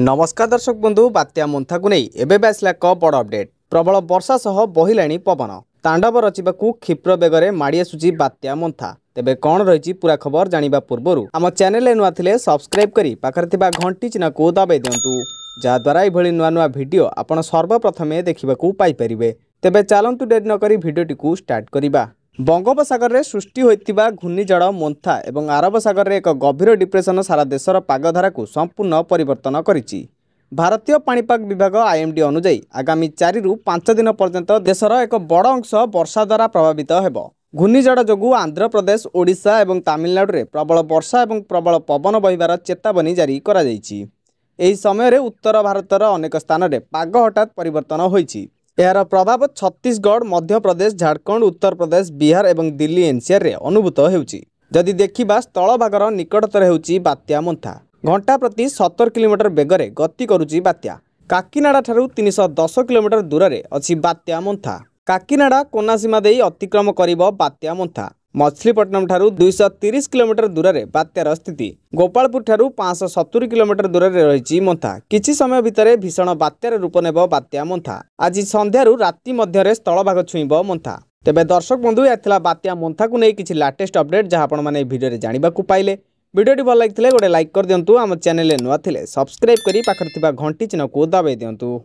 नमस्कार दर्शक बंधु बात्या मोन्था को नहीं एबे आसला एक बड़ अपडेट। प्रबल वर्षा सह बहिलाणी पवन तांडव रचिबाकू क्षिप्र बेगरे माड़ी आसुची बात्या मोन्था। तेबे कौन रही पूरा खबर जानिबा पूर्वरु आम चैनल नुआ थिले सब्सक्राइब करी पाखरे थिबा घंटी चिन्ह को दबाई दियंतु जहाद्वारा एभली नुआ नुआ वीडियो आपण सर्वप्रथमे देखिबाकू पाई परिबे। तेबे चलंतु डेरी न करी वीडियोटी को स्टार्ट करिबा। बंगोपसागर में सृष्टि होइतिबा घूर्णिझड़ मोन्था एवं अरब सागर में एक गभीर डिप्रेशन सारा देशर पागधारा को संपूर्ण परिवर्तन करिछि। भारतीय पाणीपाग विभाग आईएमडी अनुसार आगामी 4 रु 5 दिन पर्यंत देशर एक बड़ अंश वर्षा द्वारा प्रभावित हेबो। घूर्णिझड़ जोगु आंध्र प्रदेश, ओडिशा और तमिलनाडु में प्रबल वर्षा और प्रबल पवन बहिबार चेतावनी जारी करा जायछि। एही समय रे उत्तर भारतर अनेक स्थान में पाग हठात परिवर्तन होइछि। यार प्रभाव छत्तीसगढ़, मध्य प्रदेश, झारखंड, उत्तर प्रदेश, बिहार और दिल्ली एनसीआर रे अनुभूत होउछि। जदि देखिबा स्थल भागर निकटतर हेउछि बात्या मोन्था। घंटा प्रति 70 किलोमीटर बेगरे गति करुछि बात्या। काकीनाडा ठारू 310 किलोमीटर दूर रे अछि बात्या मोन्था। काकीनाडा कोनासीमा देई अतिक्रम करिबो बात्या मोन्था। मछलीपट्टनम ठारू 230 किलोमीटर दूर रे बात्यार स्थिति। गोपालपुर ठारू 570 किलोमीटर दूर रे रहिछि मोन्था। किछि समय भितरे भीषण बात्यार रूप नेबो बात्या मोन्था। आज संध्यारू राति मध्यरे स्थल भाग छुइबो मोन्था। तेबे दर्शक बंधु याथिला बात्या मोन्था को नै किछि लेटेस्ट अपडेट जहा आपण माने वीडियो रे जानिबा को पाइले। वीडियोटी भल लागिथिले गोटे लाइक कर दियंतु। आम चैनल नुआ थिले सब्सक्राइब करी पाखर थिबा घंटी चिन्ह को दबाई दियंतु।